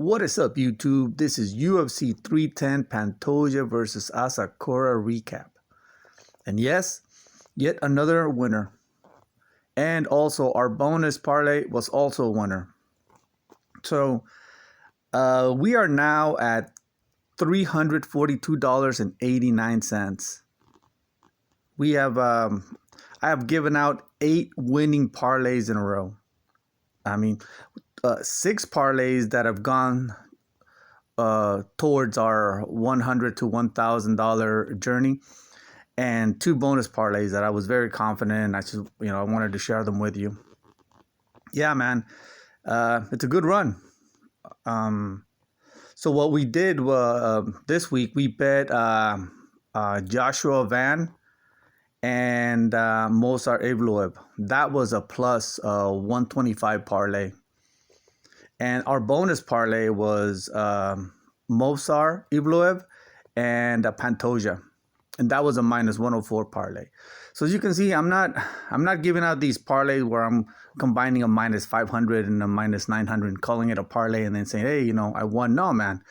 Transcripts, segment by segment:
What is up, YouTube? This is UFC 310 Pantoja versus Asakura recap. And yes, yet another winner. And also, our bonus parlay was also a winner. So, we are now at $342.89. We have, I have given out 8 winning parlays in a row. I mean, 6 parlays that have gone towards our $100 to $1,000 journey, and 2 bonus parlays that I was very confident in. I wanted to share them with you. Yeah, man, it's a good run. So what we did this week, we bet Joshua Van and Mozart Evloev. That was a plus 125 parlay. And our bonus parlay was Mozart Evloev and Pantoja. And that was a minus 104 parlay. So as you can see, I'm not giving out these parlays where I'm combining a minus 500 and a minus 900 and calling it a parlay and then saying, hey, I won. No, man.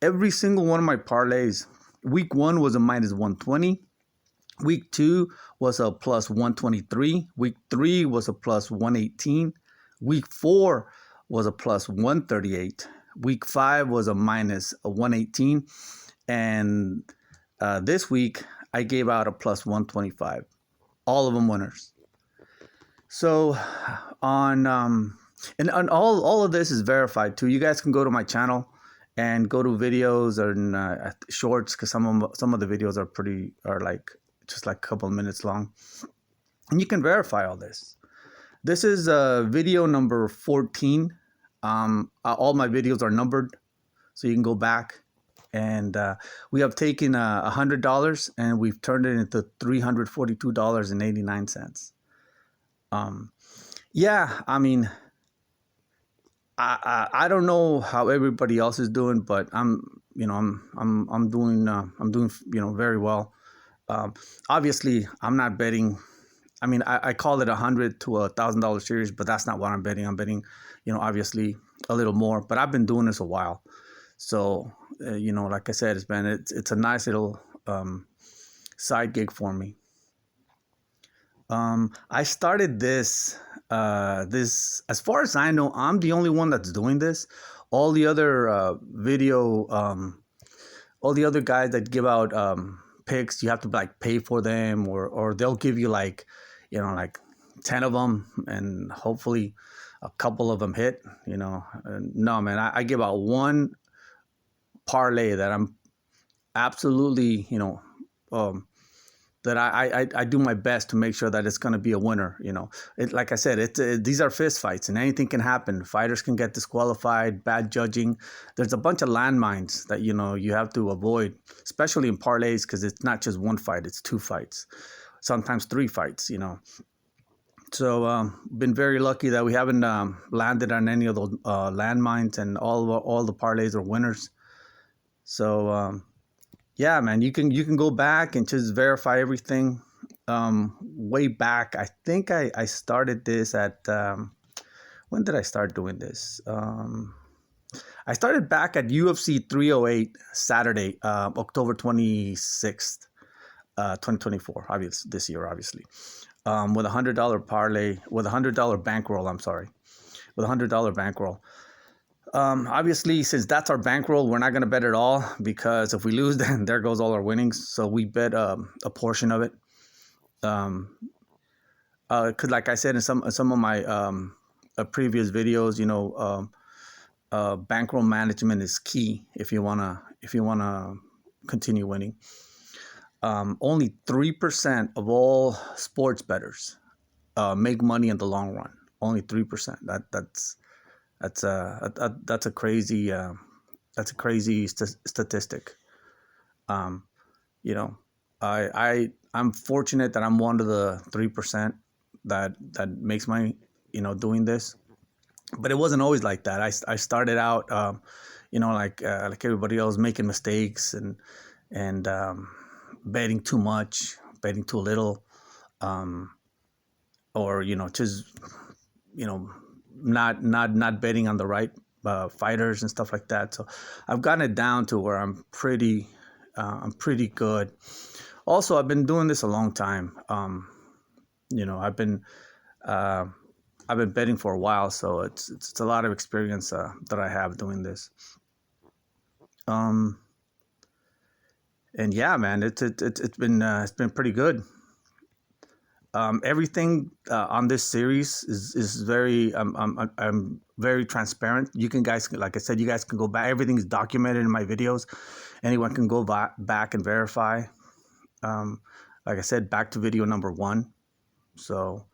Every single one of my parlays, week 1 was a minus 120. Week 2 was a plus 123. Week 3 was a plus 118. Week 4 was a plus 138. Week 5 was a minus 118. And this week, I gave out a plus 125. All of them winners. So and all of this is verified too. You guys can go to my channel and go to videos and shorts, because some of the videos are like just like a couple of minutes long, and you can verify all this. This is video number 14. All my videos are numbered, so you can go back. And we have taken $100 and we've turned it into $342.89. Yeah, I mean, I don't know how everybody else is doing, but I'm doing very well. Obviously, I'm not betting. I mean, I call it $100 to $1,000 series, but that's not what I'm betting. I'm betting, obviously a little more. But I've been doing this a while, so like I said, it's a nice little side gig for me. I started this as far as I know, I'm the only one that's doing this. All the other all the other guys that give out picks, you have to like pay for them, or they'll give you like 10 of them, and hopefully a couple of them hit. No, man, I give out one parlay that I'm absolutely that I do my best to make sure that it's going to be a winner. Like I said, these are fist fights and anything can happen. Fighters can get disqualified, bad judging. There's a bunch of landmines that you have to avoid, especially in parlays, because it's not just one fight, it's 2 fights, sometimes 3 fights. So been very lucky that we haven't landed on any of those landmines, and all the parlays are winners. So yeah, man, you can go back and just verify everything. Way back, I think I started this at when did I start doing this? I started back at UFC 308 Saturday, October 26th, 2024, obviously this year, obviously, with a $100 parlay, with a $100 bankroll. I'm sorry, with a $100 bankroll. Obviously, since that's our bankroll, we're not going to bet it all, because if we lose, then there goes all our winnings. So we bet a portion of it. Because like I said in some of my previous videos, bankroll management is key if you wanna continue winning. Only 3% of all sports bettors make money in the long run. Only 3%. That's a crazy statistic. I'm fortunate that I'm one of the 3% that makes money, doing this. But it wasn't always like that. I started out, like everybody else, making mistakes and betting too much, betting too little, or just not betting on the right fighters and stuff like that. So I've gotten it down to where I'm pretty good. Also, I've been doing this a long time. Uh, I've been betting for a while, so it's a lot of experience that I have doing this. Um, and yeah, man, it's been pretty good. Everything on this series is very I'm very transparent. You can guys, like I said, you guys can go back. Everything is documented in my videos. Anyone can go back and verify. Um, like I said, back to video number 1. So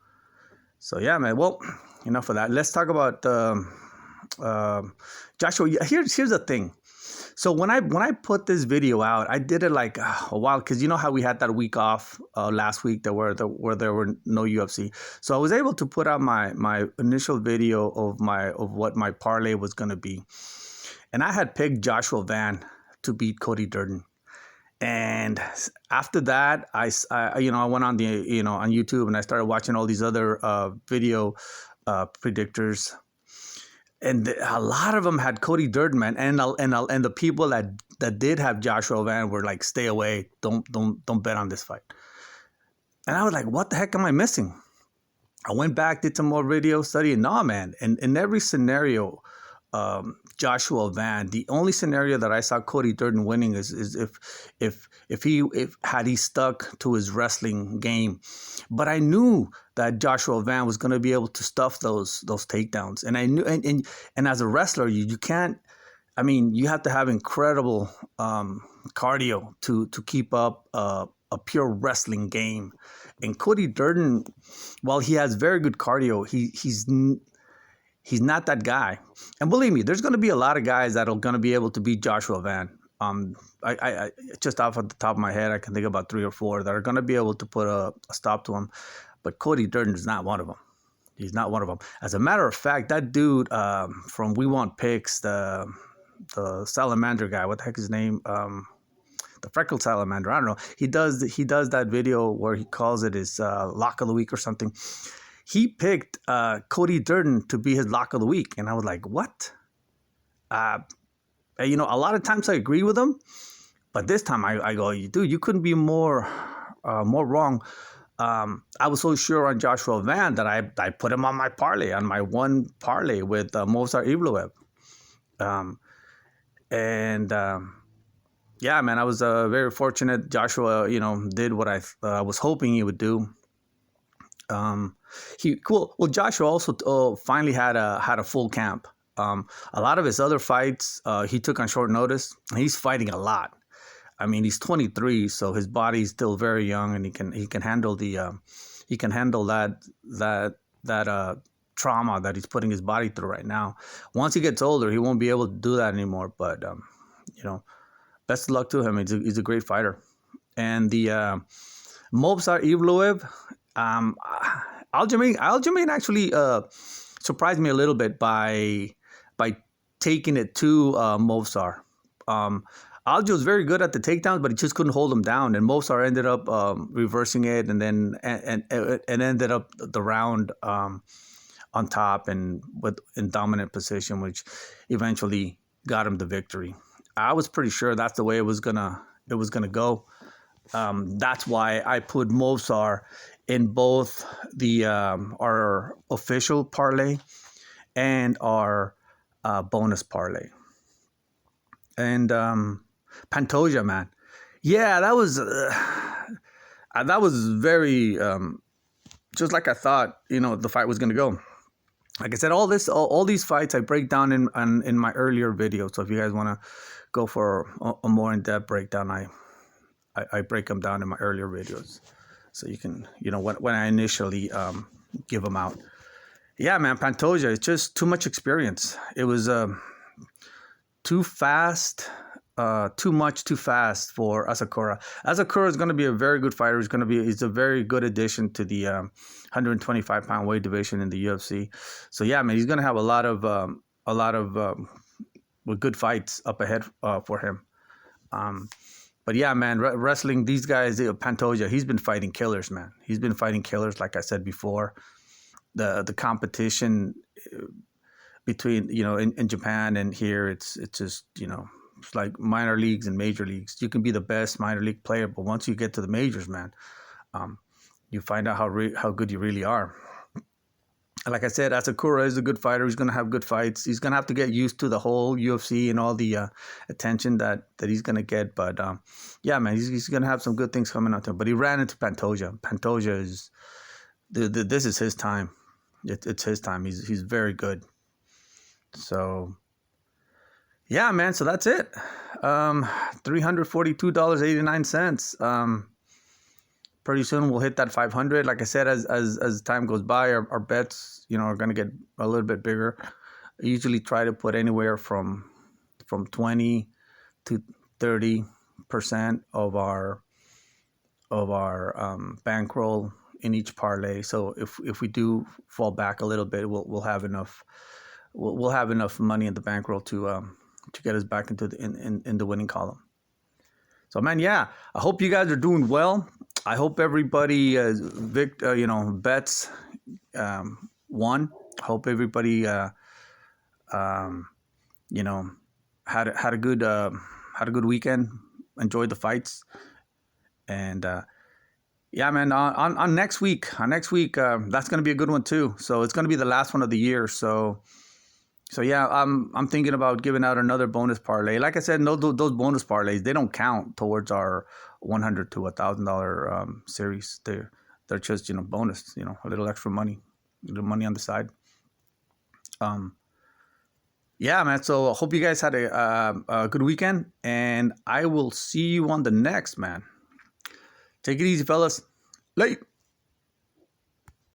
yeah, man. Well, enough of that. Let's talk about Joshua. Here's the thing. So when I put this video out, I did it like a while, because you know how we had that week off last week where there were no UFC. So I was able to put out my initial video of what my parlay was going to be, and I had picked Joshua Van to beat Cody Durden. And after that, I went on on YouTube, and I started watching all these other video predictors. And a lot of them had Cody Durden, man, and the people that did have Joshua Van were like, "Stay away, don't bet on this fight." And I was like, "What the heck am I missing?" I went back, did some more video study, and no, man, in every scenario, Joshua Van, the only scenario that I saw Cody Durden winning is if he stuck to his wrestling game. But I knew that Joshua Van was going to be able to stuff those takedowns, and I knew, and as a wrestler, you can't. I mean, you have to have incredible cardio to keep up a pure wrestling game. And Cody Durden, while he has very good cardio, he's not that guy. And believe me, there's going to be a lot of guys that are going to be able to beat Joshua Van. I just off at the top of my head, I can think about 3 or 4 that are going to be able to put a stop to him. But Cody Durden is not one of them. He's not one of them. As a matter of fact, that dude from We Want Picks, the salamander guy, what the heck is his name? The freckled salamander. I don't know. He does that video where he calls it his lock of the week or something. He picked Cody Durden to be his lock of the week, and I was like, what? A lot of times I agree with him, but this time I go, dude, you couldn't be more wrong. I was so sure on Joshua Van that I put him on my parlay, on my one parlay with Movsar Evloev. Yeah, man, I was very fortunate. Joshua, did what I was hoping he would do. Joshua also finally had a full camp. A lot of his other fights he took on short notice. He's fighting a lot. I mean, he's 23, so his body's still very young, and he can handle that trauma that he's putting his body through right now. Once he gets older, he won't be able to do that anymore. But best of luck to him. He's a great fighter. And the Movsar Evloev, Aljamain actually surprised me a little bit by taking it to Movsar. Aljo was very good at the takedowns, but he just couldn't hold him down. And Movsar ended up reversing it, and then and ended up the round on top and in dominant position, which eventually got him the victory. I was pretty sure that's the way it was gonna go. That's why I put Movsar in both the our official parlay and our bonus parlay. And Pantoja, man, yeah, that was very just like I thought. The fight was gonna go. Like I said, all these fights I break down in my earlier video. So if you guys want to go for a more in-depth breakdown, I break them down in my earlier videos. So you can, when I initially give them out. Yeah, man, Pantoja, it's just too much experience. It was too fast, too fast for Asakura. Asakura is going to be a very good fighter. He's a very good addition to the 125-pound weight division in the UFC. So yeah, man, he's going to have a lot of good fights up ahead for him. But yeah, man, wrestling, these guys, Pantoja, he's been fighting killers, man. He's been fighting killers, like I said before. The competition between, in Japan and here, it's just, it's like minor leagues and major leagues. You can be the best minor league player, but once you get to the majors, man, you find out how good you really are. Like I said, Asakura is a good fighter. He's going to have good fights. He's going to have to get used to the whole UFC and all the attention that he's going to get. But yeah, man, he's going to have some good things coming out to him. But he ran into Pantoja. Pantoja is this is his time. It's his time. He's very good. So yeah, man. So that's it. $342.89. Pretty soon we'll hit that 500. Like I said, as time goes by, our bets, are going to get a little bit bigger. I usually try to put anywhere from 20 to 30% of our bankroll in each parlay. So if we do fall back a little bit, we'll have enough. We'll have enough money in the bankroll to get us back into in the winning column. So man, yeah, I hope you guys are doing well. I hope everybody bets won. I hope everybody had a good weekend. Enjoyed the fights, and yeah, man. On next week, that's gonna be a good one too. So it's gonna be the last one of the year. So yeah, I'm thinking about giving out another bonus parlay. Like I said, no, those bonus parlays, they don't count towards our $100 to $1,000 series. They're just bonus. A little extra money, a little money on the side. Yeah, man. So I hope you guys had a good weekend, and I will see you on the next, man. Take it easy, fellas. Late.